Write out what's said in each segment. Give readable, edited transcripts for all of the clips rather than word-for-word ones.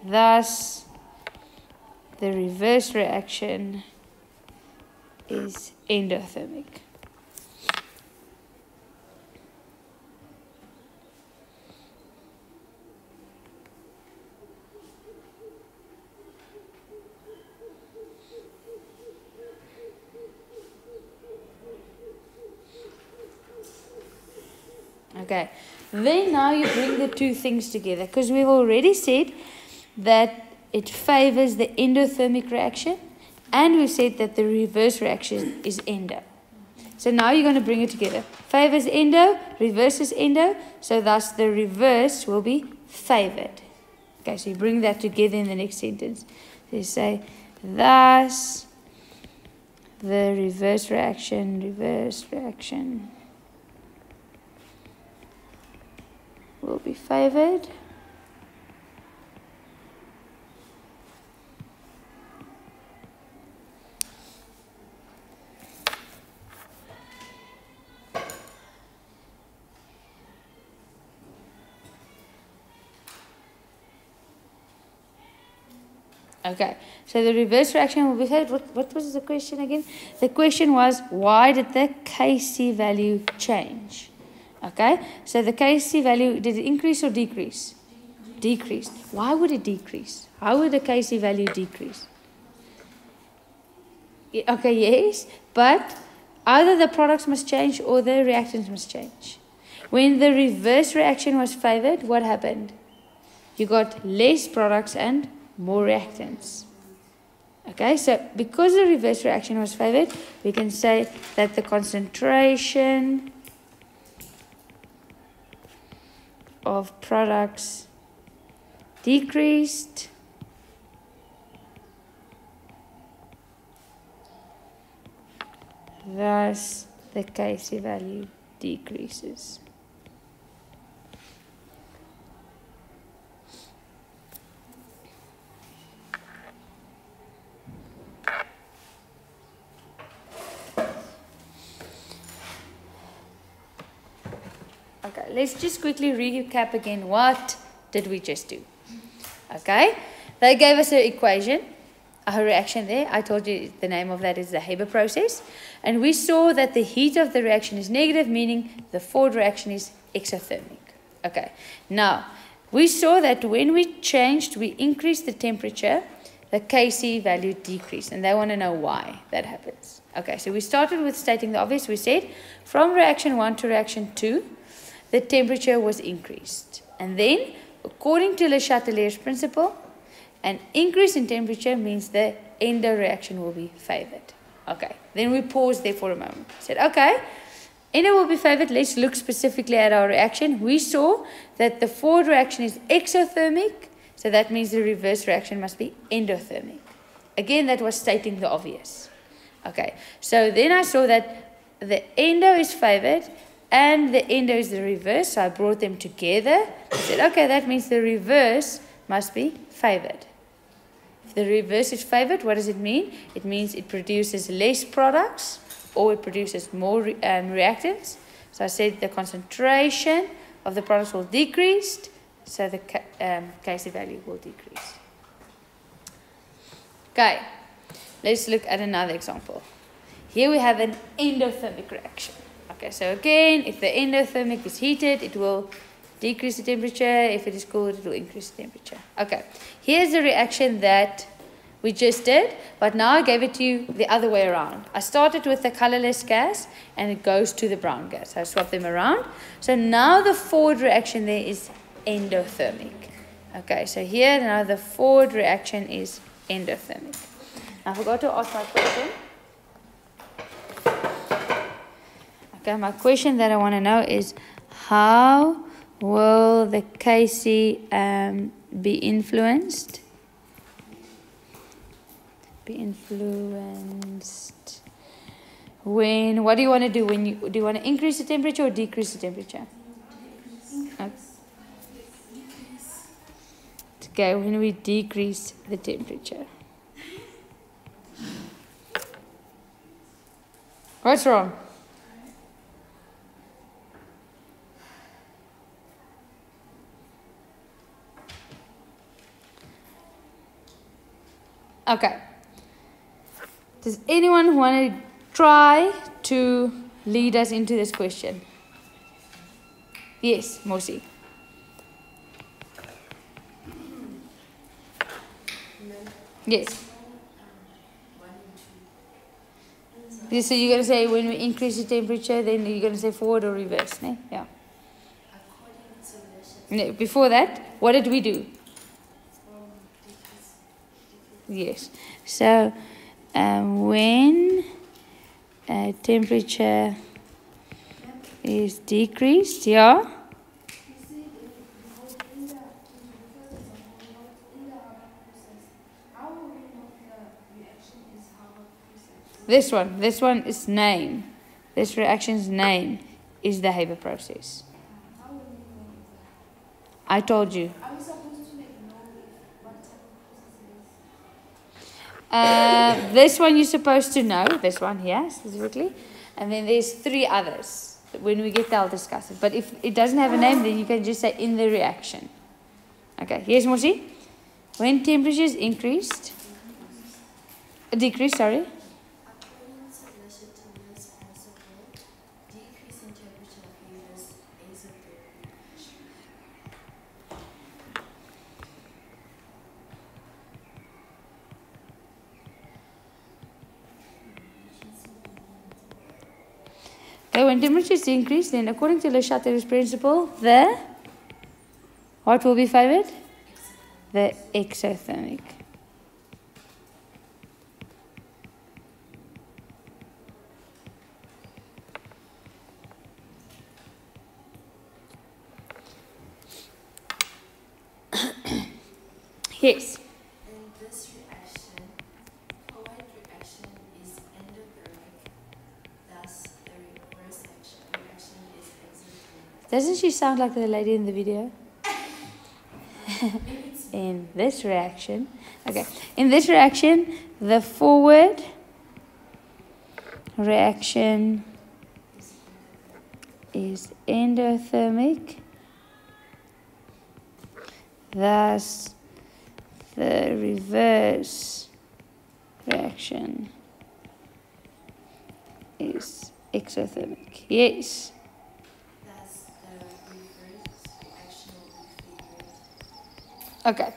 Thus, the reverse reaction is endothermic. Okay, then now you bring the two things together, because we've already said that it favors the endothermic reaction, and we said that the reverse reaction is endo. So now you're going to bring it together. Favors endo, reverses endo, so thus the reverse will be favored. Okay, so you bring that together in the next sentence. So you say, thus the reverse reaction will be favored. Okay, so the reverse reaction will be favored. What was the question again? The question was, why did the Kc value change? Okay, so the Kc value, did it increase or decrease? Decreased. Why would it decrease? How would the Kc value decrease? Okay, yes, but either the products must change or the reactants must change. When the reverse reaction was favored, what happened? You got less products and more reactants. Okay, so because the reverse reaction was favored, we can say that the concentration of products decreased, thus the Kc value decreases. Okay, let's just quickly recap again. What did we just do? Okay, they gave us an equation, a reaction there. I told you the name of that is the Haber process. And we saw that the heat of the reaction is negative, meaning the forward reaction is exothermic. Okay, now we saw that when we increased the temperature, the Kc value decreased. And they want to know why that happens. Okay, so we started with stating the obvious. We said from reaction 1 to reaction 2, the temperature was increased. And then, according to Le Chatelier's principle, an increase in temperature means the endo reaction will be favored. Okay, then we paused there for a moment. Said, okay, endo will be favored. Let's look specifically at our reaction. We saw that the forward reaction is exothermic, so that means the reverse reaction must be endothermic. Again, that was stating the obvious. Okay, so then I saw that the endo is favored and the endo is the reverse, so I brought them together. I said, okay, that means the reverse must be favored. If the reverse is favored, what does it mean? It means it produces less products or it produces more reactants. So I said the concentration of the products will decrease, so the Kc value will decrease. Okay, let's look at another example. Here we have an endothermic reaction. Okay, so again, if the endothermic is heated, it will decrease the temperature. If it is cooled, it will increase the temperature. Okay, here's the reaction that we just did, but now I gave it to you the other way around. I started with the colorless gas, and it goes to the brown gas. So I swap them around. So now the forward reaction there is endothermic. Okay, so here now the forward reaction is endothermic. I forgot to ask my question. Okay, my question that I want to know is, how will the Kc be influenced? When, what do you want to do? Do you want to increase the temperature or decrease the temperature? Okay, when we decrease the temperature. What's wrong? Okay. Does anyone want to try to lead us into this question? Yes, Mosi. Yes. So you're going to say when we increase the temperature, then you're going to say forward or reverse, ne? Yeah. No, before that, what did we do? Yes. So when temperature is decreased, yeah. This one is name. This reaction's name is the Haber process. I told you. Are we supposed to know what type of process it is? This one you're supposed to know. This one here specifically. And then there's 3 others. When we get there, I'll discuss it. But if it doesn't have a name, then you can just say in the reaction. Okay. Yes, Mosi? When temperature is decreased, sorry. According to Lashitima's principle, decrease in temperature favors exothermic reaction. Okay, when temperature is increased, then according to Le Chatelier's principle, what will be favored? The exothermic. Yes. In this reaction, forward reaction is endothermic, thus the reverse reaction is exothermic. Doesn't she sound like the lady in the video? In this reaction, okay. In this reaction, the forward reaction is endothermic. Thus, the reverse reaction is exothermic. Yes. Thus, the reverse reaction will be favored.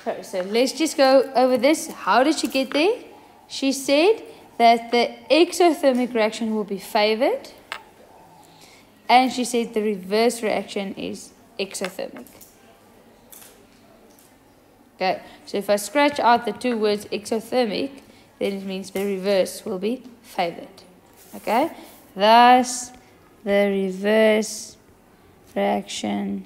Okay. So let's just go over this. How did she get there? She said that the exothermic reaction will be favored. And she said the reverse reaction is exothermic. Okay, so if I scratch out the 2 words exothermic, then it means the reverse will be favored. Okay, thus the reverse reaction.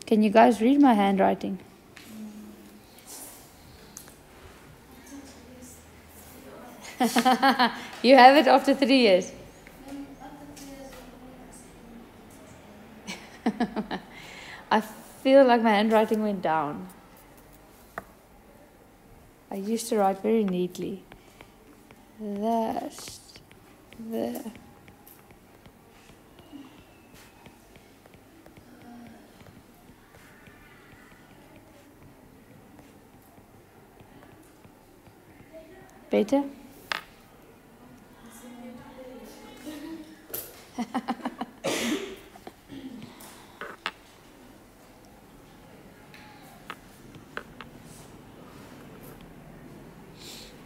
Can you guys read my handwriting? You have it after 3 years. I feel like my handwriting went down. I used to write very neatly. That's the better.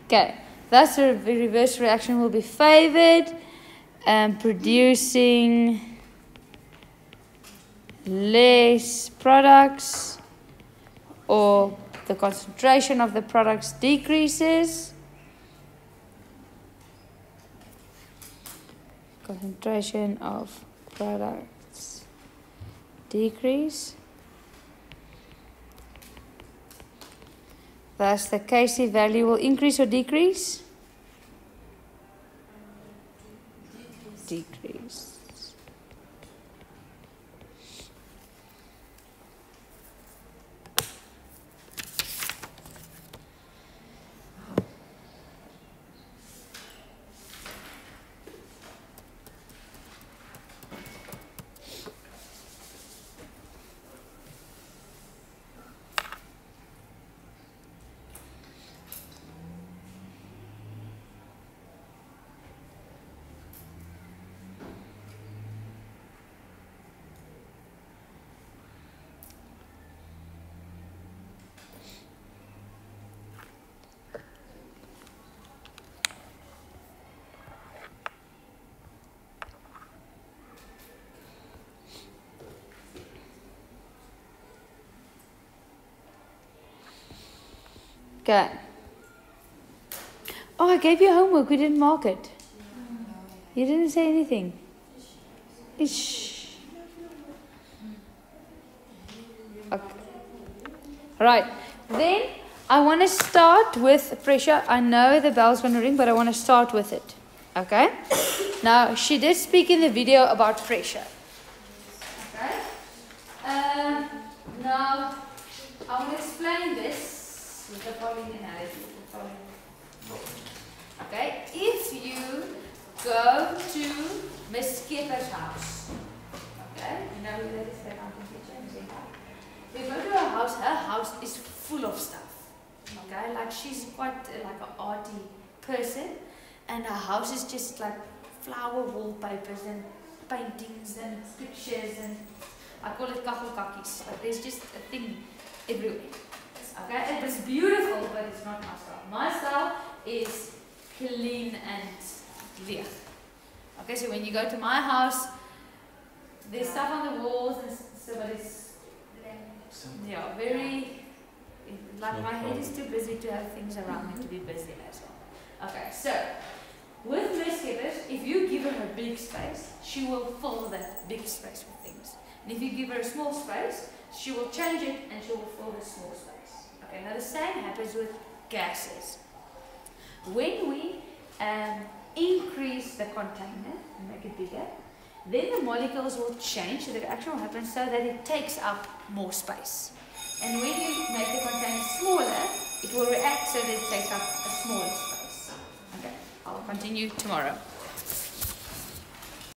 Okay, thus the reverse reaction will be favored, producing less products, or the concentration of the products decreases. Concentration of products decrease. Thus, the Kc value will increase or decrease? Decrease. Okay. Oh, I gave you homework. We didn't mark it. You didn't say anything. Ish. Okay. Right. Then I want to start with pressure. I know the bell's going to ring, but I want to start with it. Okay? Now, she did speak in the video about pressure. Okay? Now, I want to explain this with the following analogy. Okay? If you go to Miss Skipper's house, okay? You know who that is? If you go to her house is full of stuff. Okay? Like she's quite like an arty person, and her house is just like flower wallpapers and paintings and pictures, and I call it kachelkakkies. Like there's just a thing everywhere. Okay? It's beautiful, but it's not my style. My style is clean and leeg. Okay, so when you go to my house, there's stuff on the walls and so, but it's very, like my head is too busy to have things around me to be busy as well. Okay, so with Miss Gibbers, if you give her a big space, she will fill that big space with things. And if you give her a small space, she will change it and she will fill the small space. Okay, now the same happens with gases. When we increase the container and make it bigger, then the molecules will change, so the reaction will happen so that it takes up more space. And when you make the container smaller, it will react so that it takes up a smaller space. Okay, I'll continue tomorrow.